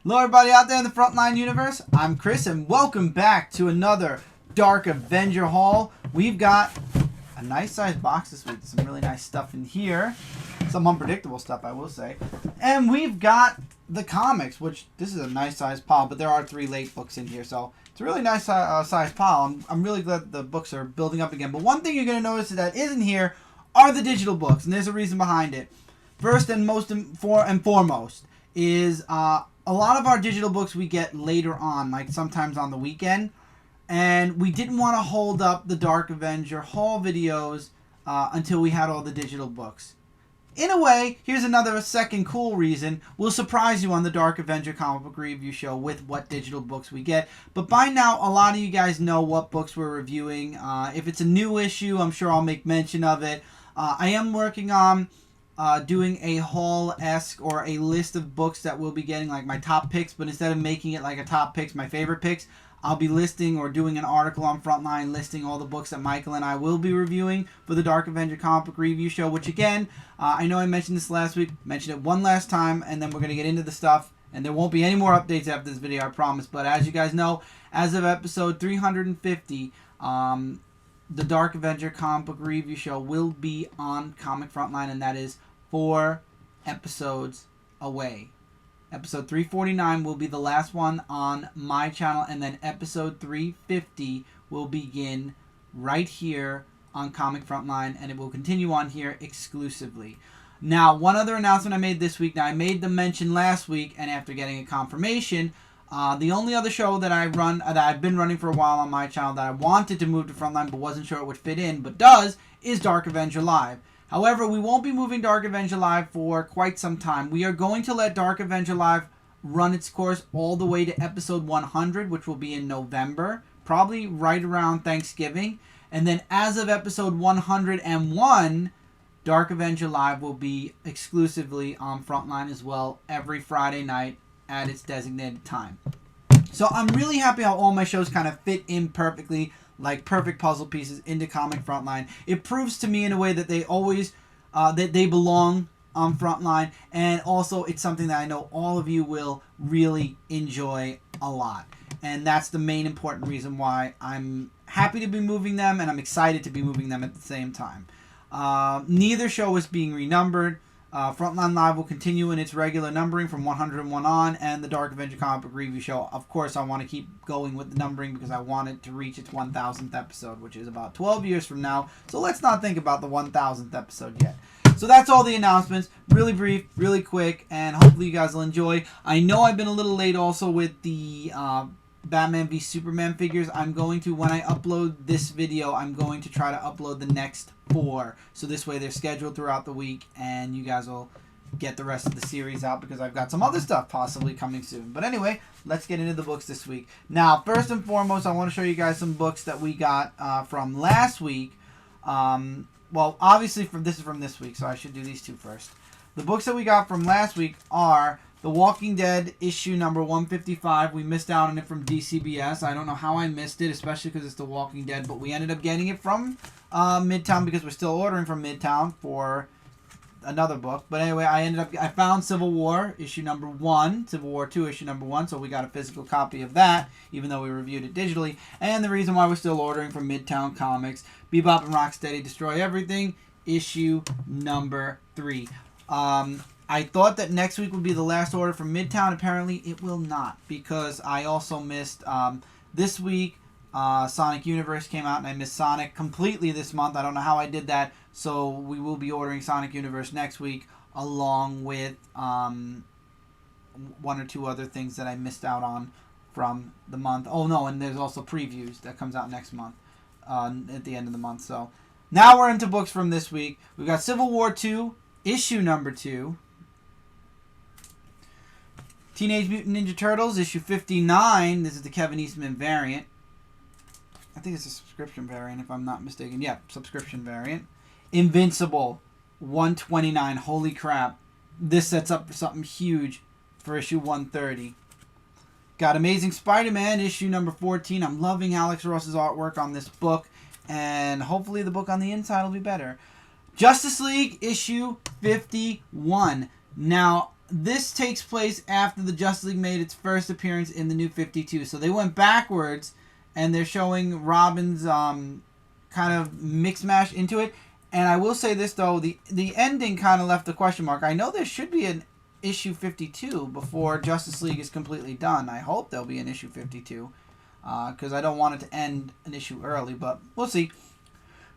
Hello everybody out there in the Frontline universe, I'm Chris and welcome back to another Dark Avenger haul. We've got a nice sized box this week, some really nice stuff in here, some unpredictable stuff I will say, and we've got the comics, which this is a nice sized pile, but there are 3 late books in here, so it's a really nice sized pile. I'm really glad the books are building up again, but one thing you're going to notice that isn't here are the digital books, and there's a reason behind it. First and foremost is a lot of our digital books we get later on, like sometimes on the weekend, and we didn't want to hold up the Dark Avenger haul videos until we had all the digital books. In a way, here's another second cool reason. We'll surprise you on the Dark Avenger comic book review show with what digital books we get. But by now, a lot of you guys know what books we're reviewing. If it's a new issue, I'm sure I'll make mention of it. I am working on doing a haul-esque or a list of books that we'll be getting, like my top picks, but instead of making it like a top picks, my favorite picks, I'll be listing or doing an article on Frontline listing all the books that Michael and I will be reviewing for the Dark Avenger comic book review show, which again, I know I mentioned this last week, mentioned it one last time, and then we're going to get into the stuff, and there won't be any more updates after this video, I promise, but as you guys know, as of episode 350, the Dark Avenger comic book review show will be on Comic Frontline, and that is 4 episodes away. Episode 349 will be the last one on my channel, and then episode 350 will begin right here on Comic Frontline, and it will continue on here exclusively. Now, one other announcement I made this week. Now, I made the mention last week, and after getting a confirmation, the only other show that I run, that I've been running for a while on my channel that I wanted to move to Frontline but wasn't sure it would fit in, but does, is Dark Avenger Live. However, we won't be moving Dark Avenger Live for quite some time. We are going to let Dark Avenger Live run its course all the way to episode 100, which will be in November, probably right around Thanksgiving. And then as of episode 101, Dark Avenger Live will be exclusively on Frontline as well every Friday night at its designated time. So I'm really happy how all my shows kind of fit in perfectly, like perfect puzzle pieces into Comic Frontline. It proves to me in a way that they always, that they belong on Frontline, and also it's something that I know all of you will really enjoy a lot. And that's the main important reason why I'm happy to be moving them, and I'm excited to be moving them at the same time. Neither show is being renumbered. Frontline Live will continue in its regular numbering from 101 on, and the Dark Avenger comic book review show, of course, I want to keep going with the numbering because I want it to reach its 1,000th episode, which is about 12 years from now. So let's not think about the 1,000th episode yet. So that's all the announcements. Really brief, really quick, and hopefully you guys will enjoy. I know I've been a little late also with the Batman v Superman figures. I'm going to, when I upload this video, I'm going to try to upload the next 4. So this way they're scheduled throughout the week, and you guys will get the rest of the series out because I've got some other stuff possibly coming soon. But anyway, let's get into the books this week. Now, first and foremost, I want to show you guys some books that we got from last week. Well, obviously, this is from this week, so I should do these 2 first. The books that we got from last week are The Walking Dead issue number 155. We missed out on it from DCBS. I don't know how I missed it, especially because it's The Walking Dead, but we ended up getting it from Midtown because we're still ordering from Midtown for another book. But anyway, I found Civil War issue number 1, Civil War 2 issue number 1, so we got a physical copy of that, even though we reviewed it digitally. And the reason why we're still ordering from Midtown Comics, Bebop and Rocksteady Destroy Everything, issue number 3. I thought that next week would be the last order from Midtown. Apparently, it will not, because I also missed this week. Sonic Universe came out, and I missed Sonic completely this month. I don't know how I did that, so we will be ordering Sonic Universe next week, along with 1 or 2 other things that I missed out on from the month. Oh, no, and there's also previews that comes out next month, at the end of the month. So now we're into books from this week. We've got Civil War 2, issue number 2. Teenage Mutant Ninja Turtles, issue 59. This is the Kevin Eastman variant. I think it's a subscription variant, if I'm not mistaken. Yeah, subscription variant. Invincible, 129. Holy crap. This sets up for something huge for issue 130. Got Amazing Spider-Man, issue number 14. I'm loving Alex Ross's artwork on this book, and hopefully the book on the inside will be better. Justice League, issue 51. Now, this takes place after the Justice League made its first appearance in the New 52. So they went backwards, and they're showing Robin's kind of mix mash into it. And I will say this, though, the ending kind of left a question mark. I know there should be an issue 52 before Justice League is completely done. I hope there'll be an issue 52 because I don't want it to end an issue early, but we'll see.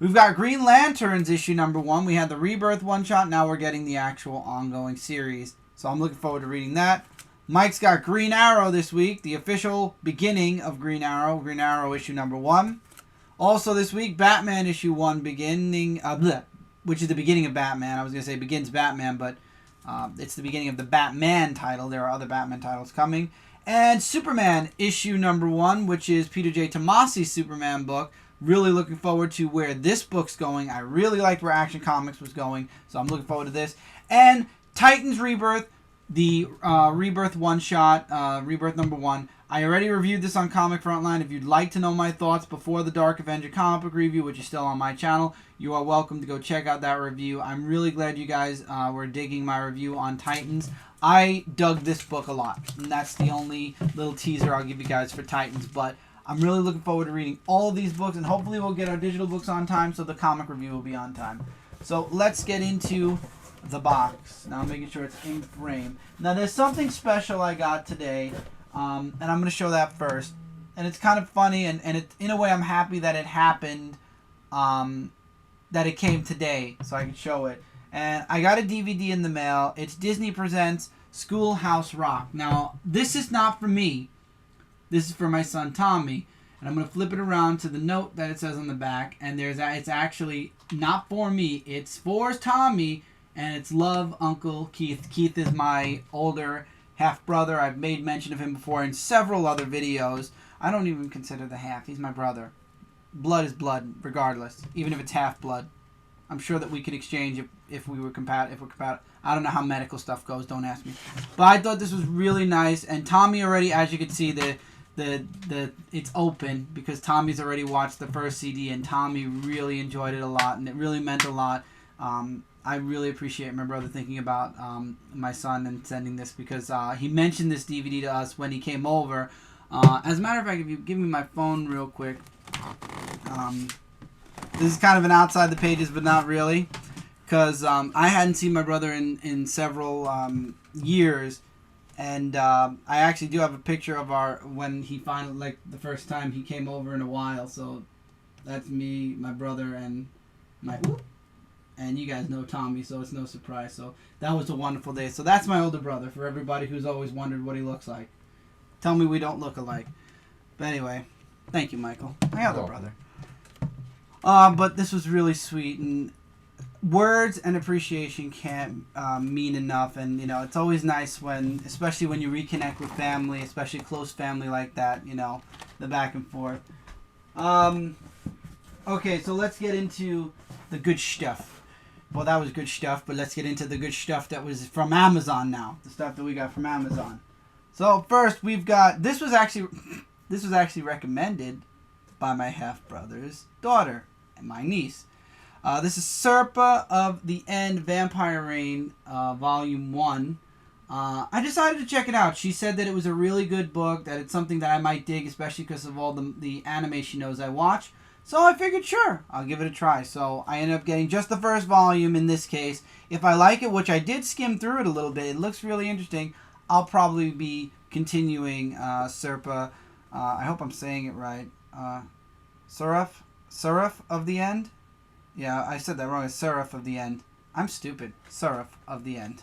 We've got Green Lanterns issue number 1. We had the Rebirth one-shot. Now we're getting the actual ongoing series. So I'm looking forward to reading that. Mike's got Green Arrow this week, the official beginning of Green Arrow issue number 1. Also this week, Batman issue 1 beginning, which is the beginning of Batman. I was going to say begins Batman, but it's the beginning of the Batman title. There are other Batman titles coming. And Superman issue number 1, which is Peter J. Tomasi's Superman book. Really looking forward to where this book's going. I really liked where Action Comics was going, so I'm looking forward to this. And Titans Rebirth, the Rebirth one-shot, Rebirth number 1. I already reviewed this on Comic Frontline. If you'd like to know my thoughts before the Dark Avenger comic book review, which is still on my channel, you are welcome to go check out that review. I'm really glad you guys were digging my review on Titans. I dug this book a lot, and that's the only little teaser I'll give you guys for Titans. But I'm really looking forward to reading all of these books, and hopefully we'll get our digital books on time so the comic review will be on time. So let's get into the box. Now I'm making sure it's in frame. Now there's something special I got today. And I'm going to show that first. And it's kind of funny, and it, in a way I'm happy that it happened, that it came today, so I can show it. And I got a DVD in the mail. It's Disney Presents Schoolhouse Rock. Now, this is not for me. This is for my son Tommy. And I'm going to flip it around to the note that it says on the back. And it's actually not for me. It's for Tommy, and it's Love Uncle Keith. Keith is my older half-brother. I've made mention of him before in several other videos. I don't even consider the half. He's my brother. Blood is blood, regardless. Even if it's half-blood. I'm sure that we could exchange if we're compatible. I don't know how medical stuff goes. Don't ask me. But I thought this was really nice. And Tommy already, as you can see, it's open because Tommy's already watched the first CD, and Tommy really enjoyed it a lot, and it really meant a lot. I really appreciate my brother thinking about my son and sending this because he mentioned this DVD to us when he came over. As a matter of fact, if you give me my phone real quick, this is kind of an outside the pages, but not really, because I hadn't seen my brother in several years, and I actually do have a picture of when he finally, like the first time he came over in a while. So that's me, my brother, and and you guys know Tommy, so it's no surprise. So that was a wonderful day. So that's my older brother, for everybody who's always wondered what he looks like. Tell me we don't look alike. But anyway, thank you, Michael. My other brother. But this was really sweet, and words and appreciation can't mean enough. And, you know, it's always nice especially when you reconnect with family, especially close family like that, you know, the back and forth. Okay, so let's get into the good stuff. Well, that was good stuff, but let's get into the good stuff that was from Amazon now. The stuff that we got from Amazon. So first, we've got this was actually recommended by my half brother's daughter and my niece. This is Serpa of the End Vampire Reign, Volume 1. I decided to check it out. She said that it was a really good book, that it's something that I might dig, especially because of all the anime she knows I watch. So I figured, sure, I'll give it a try. So I ended up getting just the first volume in this case. If I like it, which I did skim through it a little bit, it looks really interesting, I'll probably be continuing Serpa. I hope I'm saying it right. Seraph of the End? Yeah, I said that wrong. It's Seraph of the End. I'm stupid. Seraph of the End.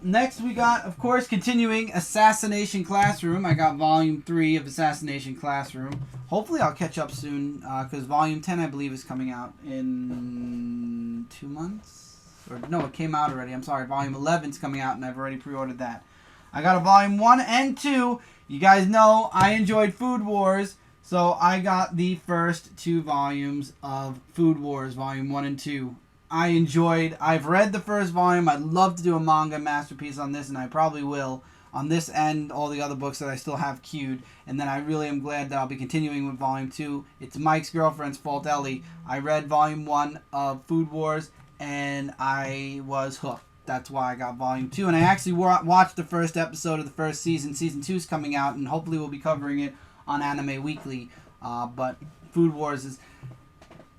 Next we got, of course, continuing Assassination Classroom. I got Volume 3 of Assassination Classroom. Hopefully I'll catch up soon, because Volume 10, I believe, is coming out in 2 months? Or no, it came out already. I'm sorry. Volume 11 is coming out, and I've already pre-ordered that. I got a Volume 1 and 2. You guys know I enjoyed Food Wars, so I got the first 2 volumes of Food Wars, Volume 1 and 2. I've read the first volume. I'd love to do a manga masterpiece on this, and I probably will. On this and all the other books that I still have queued. And then I really am glad that I'll be continuing with Volume 2. It's Mike's girlfriend's fault, Ellie. I read Volume 1 of Food Wars, and I was hooked. that's why I got Volume 2. And I actually watched the first episode of the first season. Season 2 is coming out, and hopefully we'll be covering it on Anime Weekly. But Food Wars is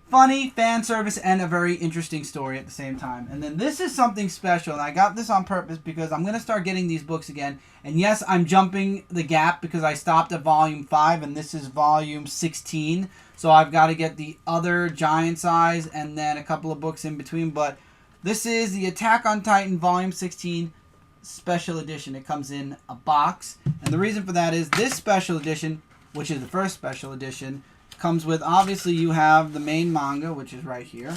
funny, fan service, and a very interesting story at the same time. And then this is something special, and I got this on purpose because I'm going to start getting these books again. And yes, I'm jumping the gap because I stopped at Volume 5, and this is Volume 16. So I've got to get the other giant size and then a couple of books in between. But this is the Attack on Titan Volume 16 Special Edition. It comes in a box. And the reason for that is this special edition, which is the first special edition, comes with, obviously, you have the main manga, which is right here.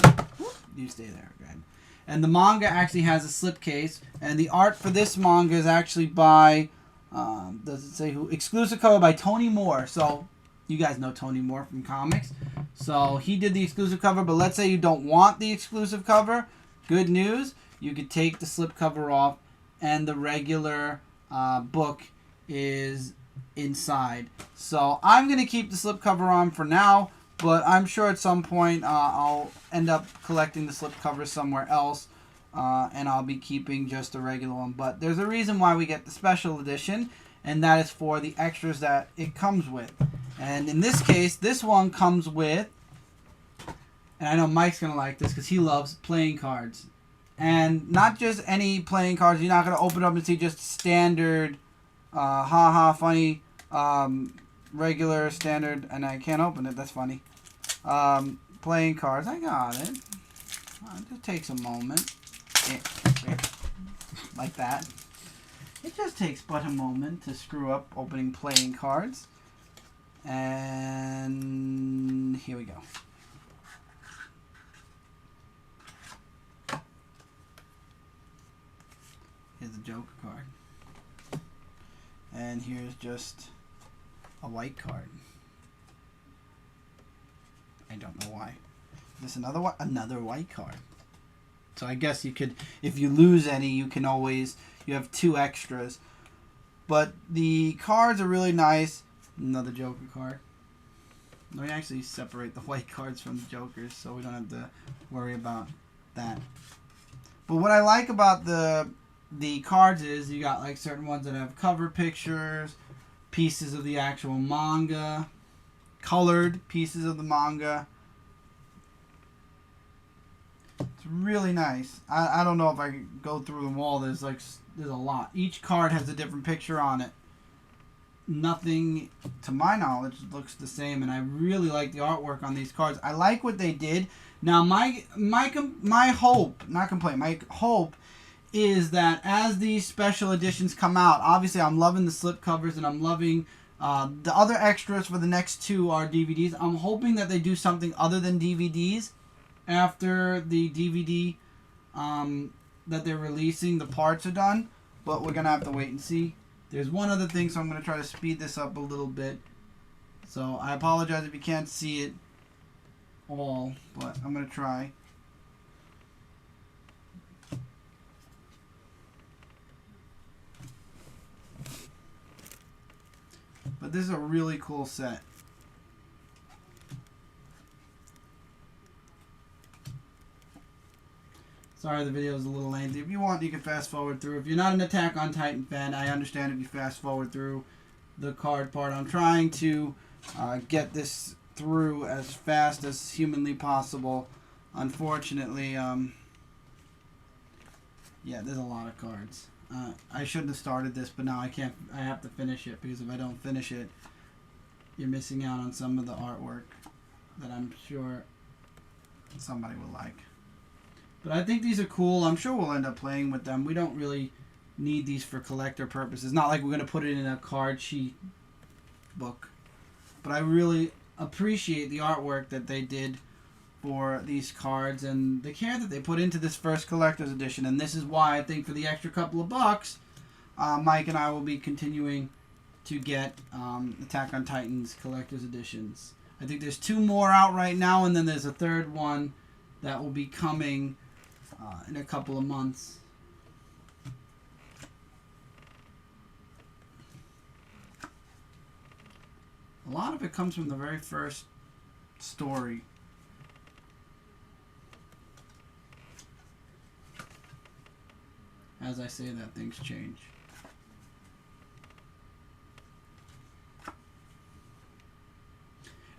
You stay there, go ahead. And the manga actually has a slipcase. And the art for this manga is actually by, does it say who? Exclusive cover by Tony Moore. So, you guys know Tony Moore from comics. So, he did the exclusive cover. But let's say you don't want the exclusive cover. Good news. You could take the slipcover off. And the regular book is inside. So I'm going to keep the slipcover on for now, but I'm sure at some point I'll end up collecting the slipcover somewhere else, and I'll be keeping just the regular one. But there's a reason why we get the special edition, and that is for the extras that it comes with. And in this case, this one comes with, and I know Mike's going to like this because he loves playing cards. And not just any playing cards. You're not going to open up and see just standard funny, regular, standard, and I can't open it, that's funny. Playing cards, I got it. It just takes a moment. Like that. It just takes but a moment to screw up opening playing cards. And here we go. Here's the Joker card. And here's just a white card. I don't know why. This another one, another white card. So I guess you could, if you lose any, you can always, you have 2 extras. But the cards are really nice. Another Joker card. Let me actually separate the white cards from the Jokers so we don't have to worry about that. But what I like about the cards is you got like certain ones that have cover pictures, pieces of the actual manga, colored pieces of the manga. It's really nice. I don't know if I can go through them all. There's a lot. Each card has a different picture on it. Nothing, to my knowledge, looks the same, and I really like the artwork on these cards. I like what they did. Now my hope, not complaint, my hope is that as these special editions come out, obviously I'm loving the slipcovers and I'm loving the other extras for the next 2 are DVDs. I'm hoping that they do something other than DVDs after the DVD that they're releasing, the parts are done, but we're going to have to wait and see. There's one other thing, so I'm going to try to speed this up a little bit. So I apologize if you can't see it all, but I'm going to try. But this is a really cool set. Sorry the video is a little lengthy. If you want, you can fast forward through. If you're not an Attack on Titan fan, I understand if you fast forward through the card part. I'm trying to get this through as fast as humanly possible. Unfortunately, yeah, there's a lot of cards. I shouldn't have started this, but now I can't. I have to finish it because if I don't finish it, you're missing out on some of the artwork that I'm sure somebody will like. But I think these are cool. I'm sure we'll end up playing with them. We don't really need these for collector purposes. Not like we're going to put it in a card sheet book. But I really appreciate the artwork that they did for these cards and the care that they put into this first collector's edition. And this is why I think for the extra couple of bucks, Mike and I will be continuing to get Attack on Titan's collector's editions. I think there's 2 more out right now, and then there's a 3rd one that will be coming in a couple of months. A lot of it comes from the very first story. as I say that, things change.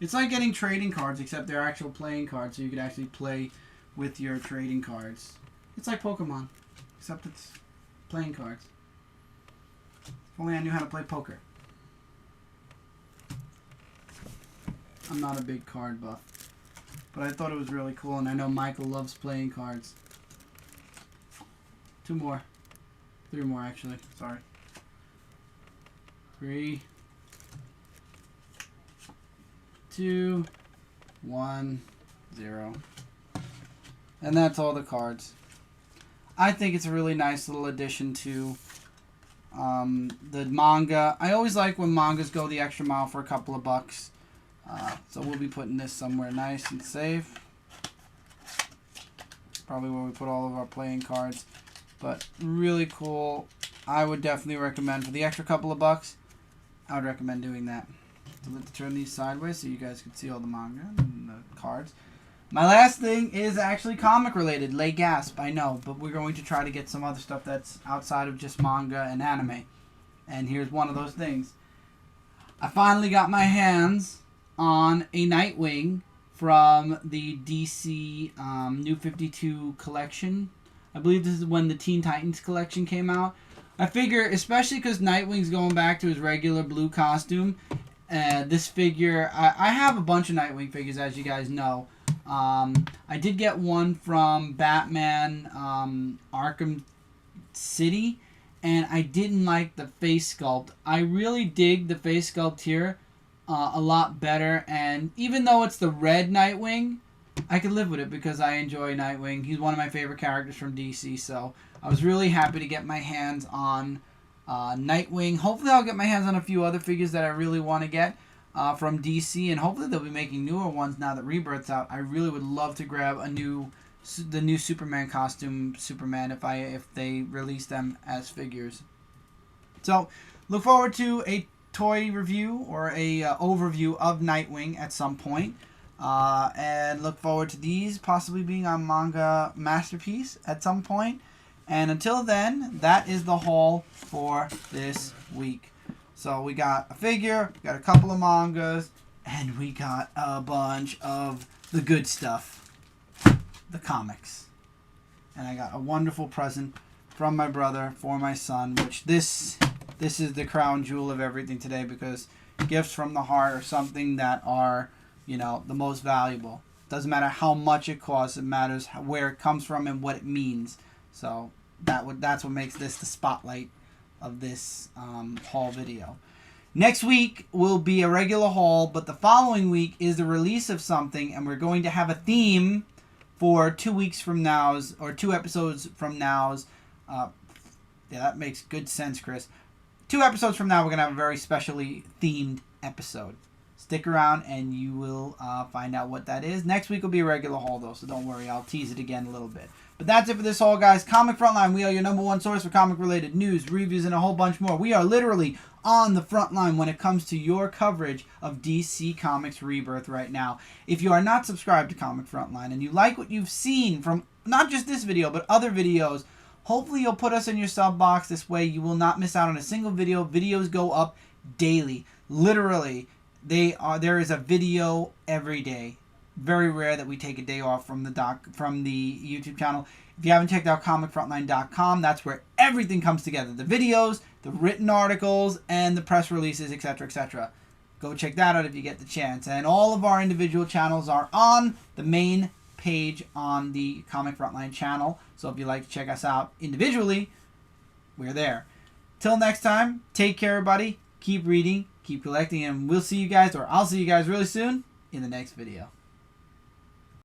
It's like getting trading cards, except they're actual playing cards, so you could actually play with your trading cards. It's like Pokemon, except it's playing cards. If only I knew how to play poker. I'm not a big card buff, but I thought it was really cool, and I know Michael loves playing cards. 2 more. 3 more, actually. Sorry. 3, 2, 1, 0. And that's all the cards. I think it's a really nice little addition to the manga. I always like when mangas go the extra mile for a couple of bucks. So we'll be putting this somewhere nice and safe. Probably where we put all of our playing cards. But really cool. I would definitely recommend, for the extra couple of bucks, I would recommend doing that. So let's turn these sideways so you guys can see all the manga and the cards. My last thing is actually comic related. Lay gasp, I know, but we're going to try to get some other stuff that's outside of just manga and anime. And here's one of those things. I finally got my hands on a Nightwing from the DC New 52 collection. I believe this is when the Teen Titans collection came out. I figure, especially because Nightwing's going back to his regular blue costume, this figure, I have a bunch of Nightwing figures, as you guys know. I did get one from Batman Arkham City, and I didn't like the face sculpt. I really dig the face sculpt here a lot better, and even though it's the red Nightwing, I could live with it because I enjoy Nightwing. He's one of my favorite characters from DC, so I was really happy to get my hands on Nightwing. Hopefully I'll get my hands on a few other figures that I really want to get from DC, and hopefully they'll be making newer ones now that Rebirth's out. I really would love to grab the new Superman costume, Superman, if they release them as figures. So look forward to a toy review or a overview of Nightwing at some point. And look forward to these possibly being on Manga Masterpiece at some point. And until then, that is the haul for this week. So we got a figure, we got a couple of mangas, and we got a bunch of the good stuff, the comics. And I got a wonderful present from my brother for my son, which this is the crown jewel of everything today, because gifts from the heart are something that are, you know, the most valuable. Doesn't matter how much it costs, it matters where it comes from and what it means. So that's what makes this the spotlight of this haul video. Next week will be a regular haul, but the following week is the release of something, and we're going to have a theme for 2 weeks from now's, or 2 episodes from now's. Yeah, that makes good sense, Chris. 2 episodes from now, we're going to have a very specially themed episode. Stick around and you will find out what that is. Next week will be a regular haul, though, so don't worry. I'll tease it again a little bit. But that's it for this haul, guys. Comic Frontline, we are your #1 source for comic-related news, reviews, and a whole bunch more. We are literally on the front line when it comes to your coverage of DC Comics Rebirth right now. If you are not subscribed to Comic Frontline and you like what you've seen from not just this video, but other videos, hopefully you'll put us in your sub box. This way you will not miss out on a single video. Videos go up daily. Literally, there is a video every day. Very rare that we take a day off from the YouTube channel. If you haven't checked out comicfrontline.com, that's where everything comes together. The videos, the written articles, and the press releases, etc., etc. Go check that out if you get the chance. And all of our individual channels are on the main page on the Comic Frontline channel. So if you'd like to check us out individually, we're there. Till next time, take care, everybody. Keep reading, keep collecting, and we'll see you guys, or I'll see you guys really soon in the next video.